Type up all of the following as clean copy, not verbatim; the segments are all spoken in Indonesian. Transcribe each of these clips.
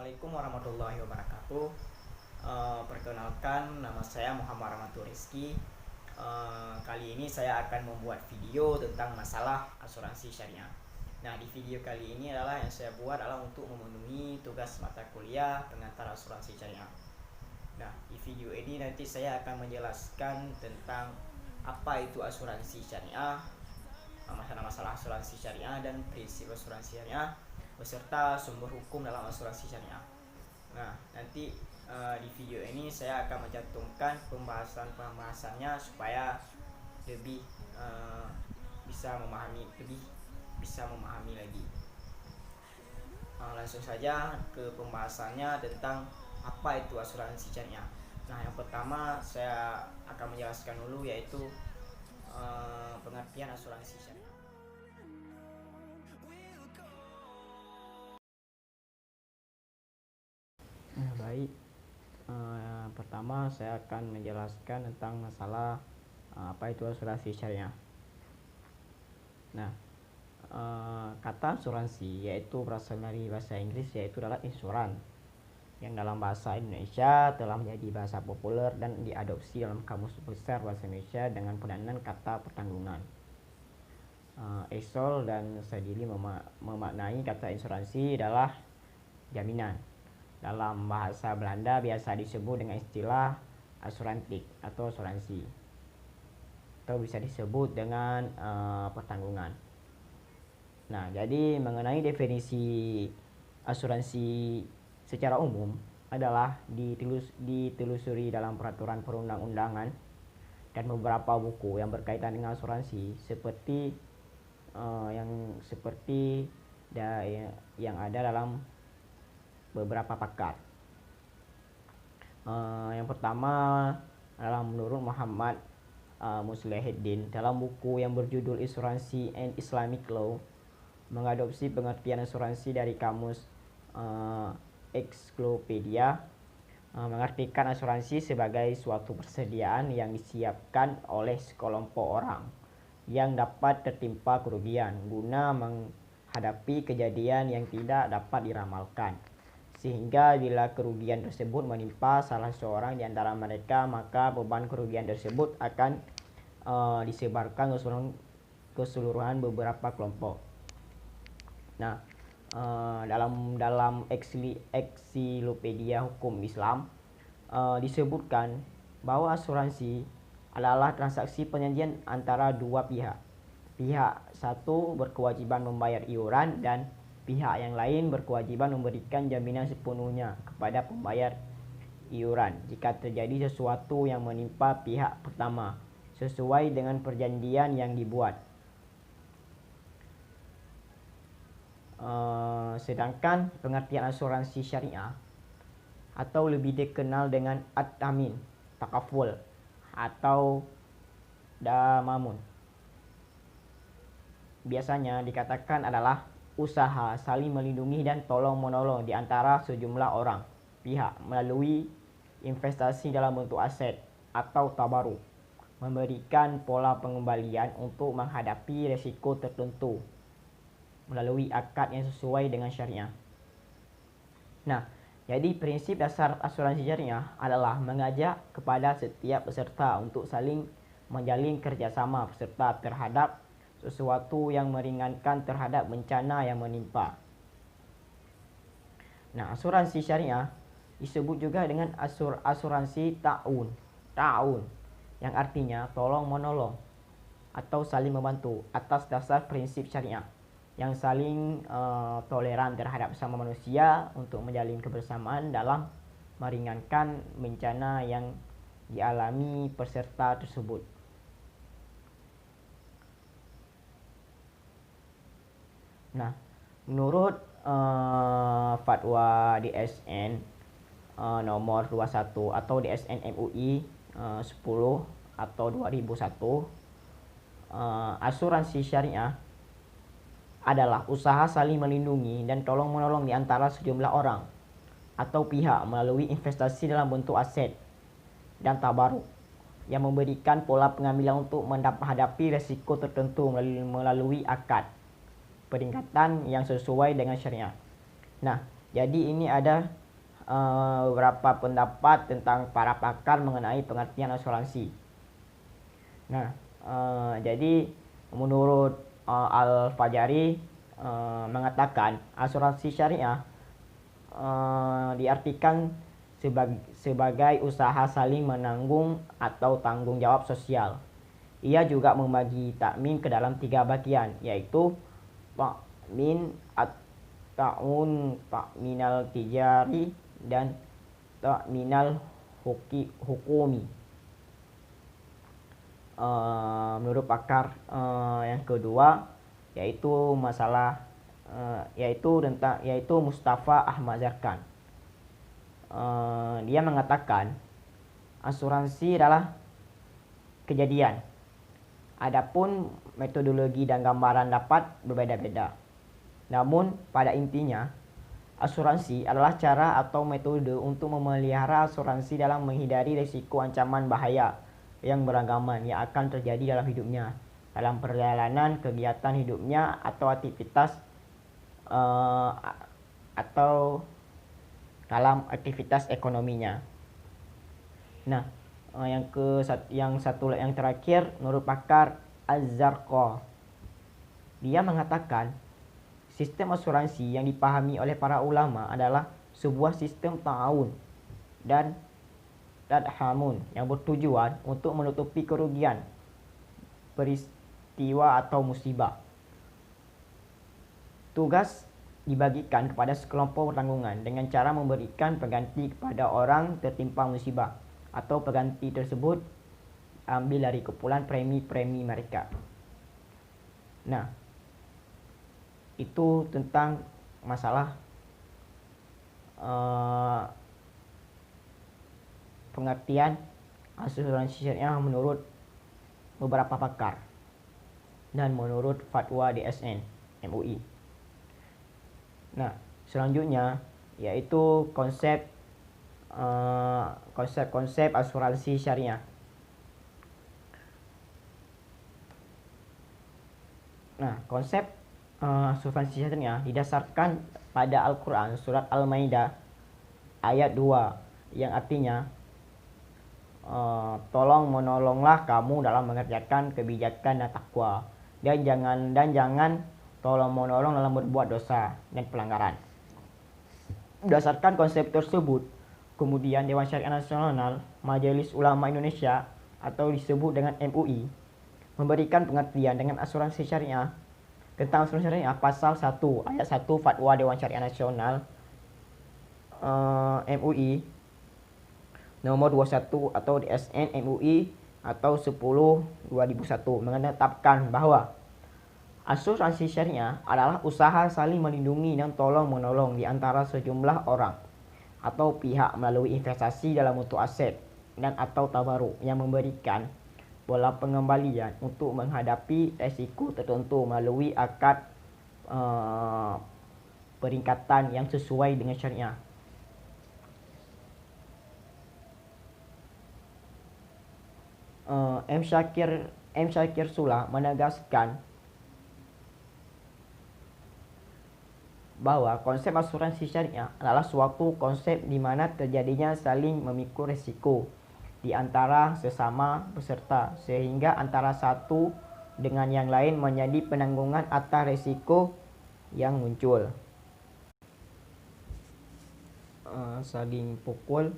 Assalamualaikum warahmatullahi wabarakatuh. Perkenalkan, nama saya Muhammad Rahmatul Rizky. Kali ini saya akan membuat video tentang masalah asuransi syariah. Nah, di video kali ini adalah yang saya buat adalah untuk memenuhi tugas mata kuliah pengantar asuransi syariah. Nah, di video ini nanti saya akan menjelaskan tentang apa itu asuransi syariah, masalah-masalah asuransi syariah dan prinsip asuransi syariah beserta sumber hukum dalam asuransi syariah. Nah, nanti di video ini saya akan mencantumkan pembahasannya supaya lebih bisa memahami lagi. Langsung saja ke pembahasannya tentang apa itu asuransi syariah. Nah, yang pertama saya akan menjelaskan dulu yaitu pengertian asuransi syariah. Baik. Pertama saya akan menjelaskan tentang masalah apa itu asuransi syariah. Nah, kata asuransi yaitu berasal dari bahasa Inggris, yaitu adalah insurance, yang dalam bahasa Indonesia telah menjadi bahasa populer dan diadopsi dalam Kamus Besar Bahasa Indonesia dengan pendanaan kata pertanggungan. Esol dan sendiri memaknai kata insuransi adalah jaminan. Dalam bahasa Belanda biasa disebut dengan istilah asurantik atau asuransi, atau bisa disebut dengan pertanggungan. Nah, jadi mengenai definisi asuransi secara umum adalah ditelusuri dalam peraturan perundang-undangan dan beberapa buku yang berkaitan dengan asuransi seperti yang ada dalam beberapa pakar. Yang pertama adalah menurut Muhammad Muslihuddin dalam buku yang berjudul Insurance and Islamic Law, mengadopsi pengertian asuransi dari kamus Ensiklopedia, mengartikan asuransi sebagai suatu persediaan yang disiapkan oleh sekelompok orang yang dapat tertimpa kerugian guna menghadapi kejadian yang tidak dapat diramalkan, sehingga bila kerugian tersebut menimpa salah seorang di antara mereka, maka beban kerugian tersebut akan disebarkan ke keseluruhan beberapa kelompok. Nah, dalam Ensiklopedia Hukum Islam disebutkan bahwa asuransi adalah transaksi perjanjian antara dua pihak. Pihak satu berkewajiban membayar iuran dan pihak yang lain berkewajiban memberikan jaminan sepenuhnya kepada pembayar iuran jika terjadi sesuatu yang menimpa pihak pertama sesuai dengan perjanjian yang dibuat. Sedangkan pengertian asuransi syariah atau lebih dikenal dengan at-tamin, takaful atau damamun, biasanya dikatakan adalah usaha saling melindungi dan tolong-menolong di antara sejumlah orang pihak melalui investasi dalam bentuk aset atau tabaruk, memberikan pola pengembalian untuk menghadapi risiko tertentu melalui akad yang sesuai dengan syariah. Nah, jadi prinsip dasar asuransi syariah adalah mengajak kepada setiap peserta untuk saling menjalin kerjasama peserta terhadap sesuatu yang meringankan terhadap bencana yang menimpa. Nah, asuransi syariah disebut juga dengan asuransi ta'un, yang artinya tolong menolong atau saling membantu atas dasar prinsip syariah yang saling toleran terhadap sesama manusia untuk menjalin kebersamaan dalam meringankan bencana yang dialami peserta tersebut. Nah, menurut fatwa DSN nomor 21 atau DSN MUI 10 atau 2001, asuransi syariah adalah usaha saling melindungi dan tolong-menolong di antara sejumlah orang atau pihak melalui investasi dalam bentuk aset dan tabaruk yang memberikan pola pengambilan untuk menghadapi risiko tertentu melalui akad peringatan yang sesuai dengan syariah. Nah, Jadi ini ada beberapa pendapat tentang para pakar mengenai pengertian asuransi. Nah, jadi menurut Al-Fajari mengatakan asuransi syariah diartikan sebagai usaha saling menanggung atau tanggung jawab sosial. Ia juga membagi takmin ke dalam 3 bagian, yaitu takmin at-ta'un, takminal tijari, dan takminal hukumi. Menurut pakar yang kedua yaitu masalah yaitu Mustafa Ahmad Zarkan. Dia mengatakan asuransi adalah kejadian. Adapun metodologi dan gambaran dapat berbeda-beda. Namun pada intinya asuransi adalah cara atau metode untuk memelihara asuransi dalam menghindari risiko ancaman bahaya yang beragaman yang akan terjadi dalam hidupnya, dalam perjalanan kegiatan hidupnya atau aktivitas atau dalam aktivitas ekonominya. Nah, yang terakhir menurut pakar Az-Zarqa, dia mengatakan sistem asuransi yang dipahami oleh para ulama adalah sebuah sistem ta'awun dan tadhamun yang bertujuan untuk menutupi kerugian peristiwa atau musibah. Tugas dibagikan kepada sekelompok tanggungan dengan cara memberikan pengganti kepada orang tertimpa musibah, atau pengganti tersebut ambil dari kumpulan premi-premi mereka. Nah, itu tentang masalah pengertian asuransi syariah menurut beberapa pakar dan menurut fatwa DSN MUI. Nah, selanjutnya yaitu konsep asuransi syariah. Nah, konsep asuransi syariah didasarkan pada Al-Quran surat Al-Maidah ayat 2 yang artinya tolong menolonglah kamu dalam mengerjakan kebijakan dan takwa, dan jangan tolong menolong dalam berbuat dosa dan pelanggaran. Berdasarkan konsep tersebut, kemudian Dewan Syariah Nasional Majelis Ulama Indonesia atau disebut dengan MUI memberikan pengertian dengan asuransi syariah tentang asuransi syariah pasal 1 ayat 1 Fatwa Dewan Syariah Nasional MUI nomor 21 atau DSN MUI atau 10/2001 menetapkan bahwa asuransi syariah adalah usaha saling melindungi dan tolong menolong di antara sejumlah orang atau pihak melalui investasi dalam bentuk aset dan atau tabaruk yang memberikan pola pengembalian untuk menghadapi risiko tertentu melalui akad peringkatan yang sesuai dengan syariah. M. Syakir Sula menegaskan bahwa konsep asuransi syariah adalah suatu konsep di mana terjadinya saling memikul risiko di antara sesama peserta, sehingga antara satu dengan yang lain menjadi penanggungan atas risiko yang muncul. Saling pukul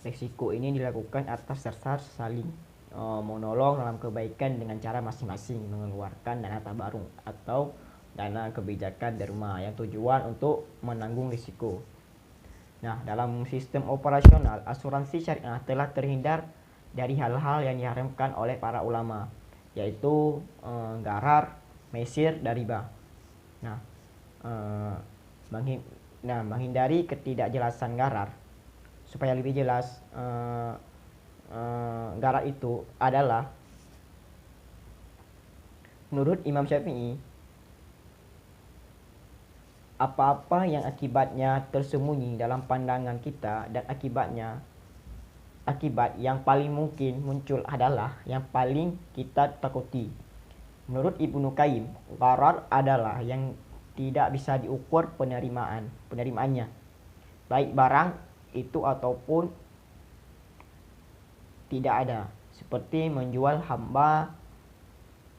risiko ini dilakukan atas dasar saling menolong dalam kebaikan dengan cara masing-masing mengeluarkan dana tabarung atau dana kebijakan derma yang tujuan untuk menanggung risiko. Nah, dalam sistem operasional asuransi syariah telah terhindar dari hal-hal yang diharamkan oleh para ulama, yaitu gharar, mesir, dan riba. Menghindari ketidakjelasan gharar. Supaya lebih jelas, gharar itu adalah menurut Imam Syafi'i apa-apa yang akibatnya tersembunyi dalam pandangan kita dan akibat yang paling mungkin muncul adalah yang paling kita takuti. Menurut Ibnu Qayyim, gharar adalah yang tidak bisa diukur penerimaannya. baik barang itu ataupun tidak ada, seperti menjual hamba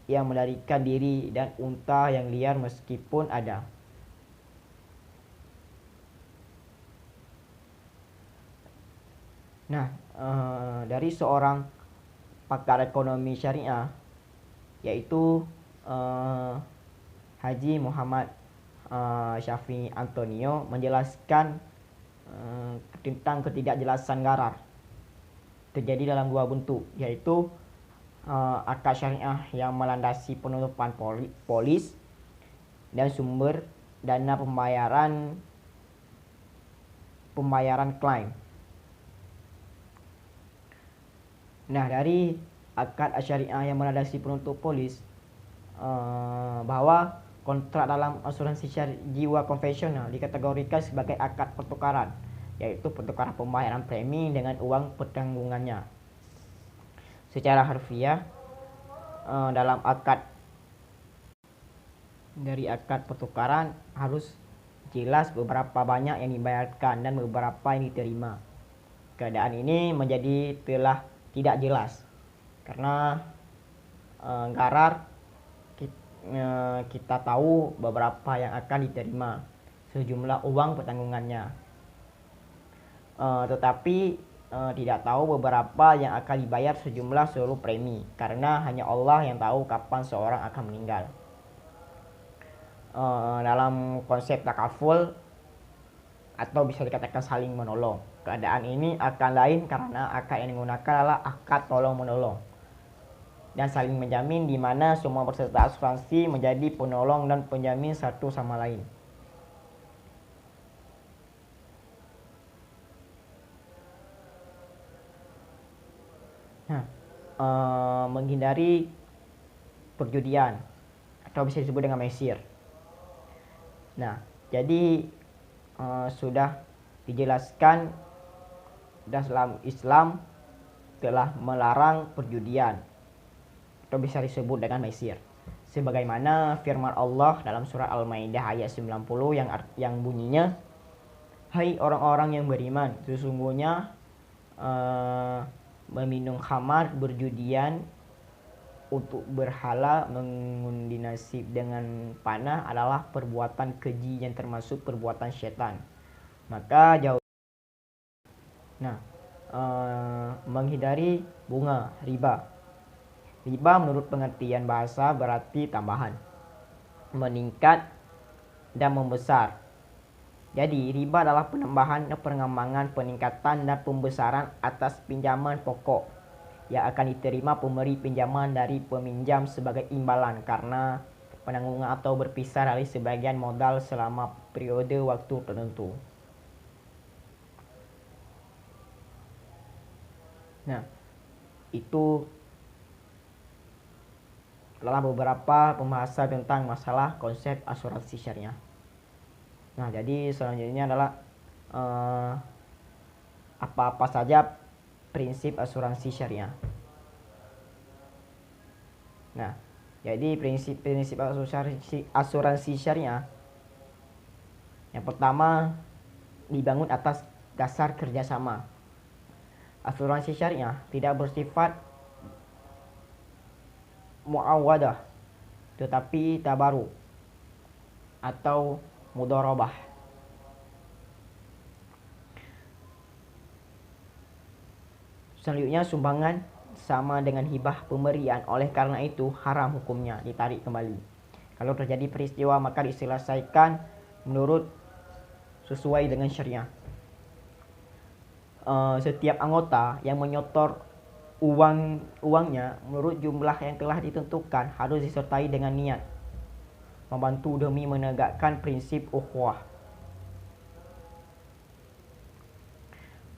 yang melarikan diri dan unta yang liar meskipun ada. Nah, dari seorang pakar ekonomi syariah, yaitu Haji Muhammad Syafi'i Antonio, menjelaskan tentang ketidakjelasan gharar terjadi dalam dua bentuk, yaitu akad syariah yang melandasi penutupan polis dan sumber dana pembayaran klaim. Nah, dari akad syariah yang melandasi penutup polis, bahwa kontrak dalam asuransi jiwa konvensional dikategorikan sebagai akad pertukaran, yaitu pertukaran pembayaran premi dengan uang pertanggungannya. Secara harfiah, dalam dari akad pertukaran harus jelas beberapa banyak yang dibayarkan dan beberapa yang diterima. Keadaan ini menjadi telah tidak jelas karena gharar kita tahu beberapa yang akan diterima sejumlah uang pertanggungannya, tetapi tidak tahu beberapa yang akan dibayar sejumlah seluruh premi, karena hanya Allah yang tahu kapan seorang akan meninggal. Dalam konsep takaful atau bisa dikatakan saling menolong, keadaan ini akan lain karena akad yang digunakan adalah akad tolong menolong dan saling menjamin, di mana semua peserta asuransi menjadi penolong dan penjamin satu sama lain. Nah, menghindari perjudian atau bisa disebut dengan mesir. Nah, jadi sudah dijelaskan dalam Islam telah melarang perjudian atau bisa disebut dengan mesir, sebagaimana firman Allah dalam surat Al-Maidah ayat 90 yang bunyinya, hai orang-orang yang beriman, sesungguhnya meminum khamar, berjudian untuk berhala, mengundi nasib dengan panah adalah perbuatan keji yang termasuk perbuatan syaitan, maka jauh. Nah, menghindari bunga riba. Riba menurut pengertian bahasa berarti tambahan, meningkat dan membesar. Jadi riba adalah penambahan, pengembangan, peningkatan dan pembesaran atas pinjaman pokok yang akan diterima pemberi pinjaman dari peminjam sebagai imbalan karena penanggungan atau berpisah dari sebagian modal selama periode waktu tertentu. Nah, itu adalah beberapa pembahasan tentang masalah konsep asuransi syariah. Nah, jadi selanjutnya adalah apa-apa saja prinsip asuransi syariah. Nah, jadi prinsip-prinsip asuransi syariah yang pertama dibangun atas dasar kerjasama. Asuransi syariah tidak bersifat muawadah, tetapi tabaru atau mudharabah. Selanjutnya sumbangan sama dengan hibah pemberian, oleh karena itu haram hukumnya ditarik kembali. Kalau terjadi peristiwa maka diselesaikan menurut sesuai dengan syariah. Setiap anggota yang menyetor uangnya menurut jumlah yang telah ditentukan harus disertai dengan niat membantu demi menegakkan prinsip ukhuwah.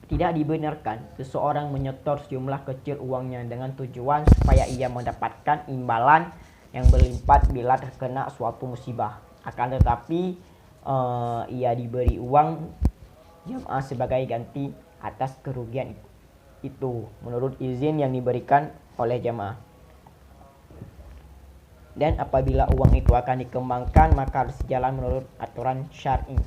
Tidak dibenarkan seseorang menyetor sejumlah kecil uangnya dengan tujuan supaya ia mendapatkan imbalan yang berlipat bila terkena suatu musibah. Akan tetapi ia diberi uang jamaah sebagai ganti atas kerugian itu menurut izin yang diberikan oleh jamaah. Dan apabila uang itu akan dikembangkan maka harus jalan menurut aturan syar'i.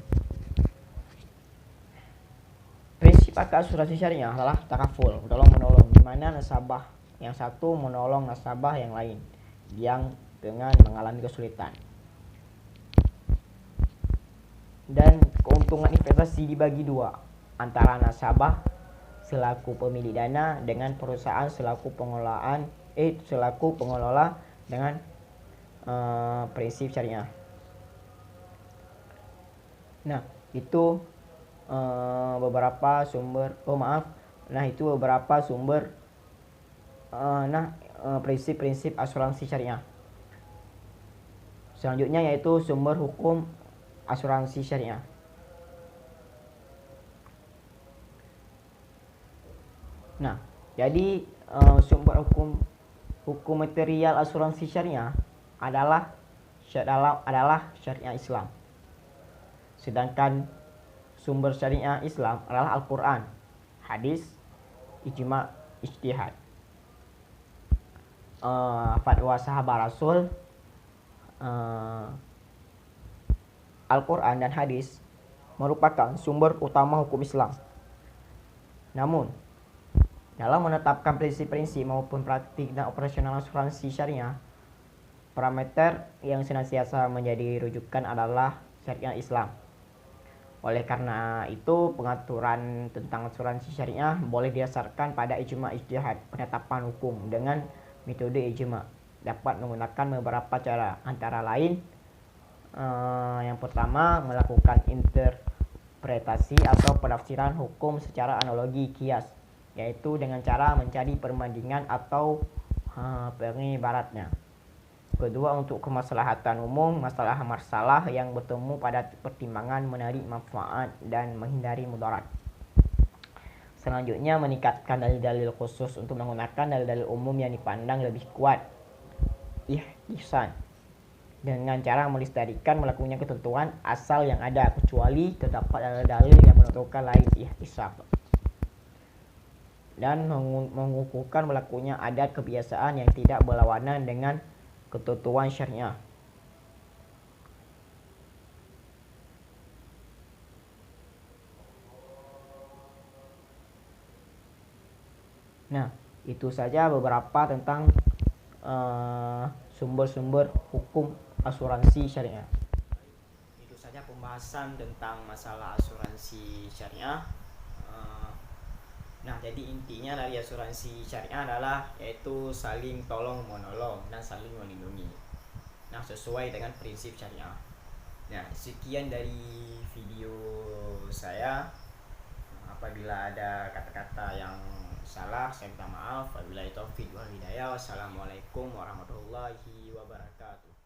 Pakai asuransi syariah adalah takaful, tolong-menolong, di mana nasabah yang satu menolong nasabah yang lain yang dengan mengalami kesulitan. Dan keuntungan investasi dibagi dua, antara nasabah selaku pemilik dana dengan perusahaan selaku pengelola dengan prinsip syariah. Nah, itu beberapa sumber prinsip-prinsip asuransi syariah. Selanjutnya yaitu sumber hukum asuransi syariah. Nah, jadi sumber hukum material asuransi syariah adalah syariah Islam. Sedangkan sumber syariah Islam adalah Al-Quran, hadis, ijma, ijtihad. Fatwa sahabat Rasul, Al-Quran dan hadis merupakan sumber utama hukum Islam. Namun, dalam menetapkan prinsip-prinsip maupun praktik dan operasional asuransi syariah, parameter yang senantiasa menjadi rujukan adalah syariah Islam. Oleh karena itu, pengaturan tentang asuransi syariah boleh didasarkan pada ijma ijtihad. Penetapan hukum dengan metode ijma dapat menggunakan beberapa cara, antara lain yang pertama, melakukan interpretasi atau penafsiran hukum secara analogi kias, yaitu dengan cara mencari perbandingan atau pengibaratnya. Kedua, untuk kemaslahatan umum, masalah yang bertemu pada pertimbangan menarik manfaat dan menghindari mudarat. Selanjutnya, meningkatkan dalil-dalil khusus untuk menggunakan dalil-dalil umum yang dipandang lebih kuat. Ihsan, dengan cara melestarikan melakukannya ketentuan asal yang ada, kecuali terdapat dalil-dalil yang menentukan lain. Ihtisab, dan mengukuhkan melakukannya adat kebiasaan yang tidak berlawanan dengan ketentuan syariah. Nah, itu saja beberapa tentang sumber-sumber hukum asuransi syariah. Itu saja pembahasan tentang masalah asuransi syariah. Nah, jadi intinya dari asuransi syariah adalah yaitu saling tolong menolong dan saling melindungi. Nah, sesuai dengan prinsip syariah. Nah, sekian dari video saya. Apabila ada kata-kata yang salah, saya minta maaf. Wabillahi taufiq wal hidayah. Wassalamualaikum warahmatullahi wabarakatuh.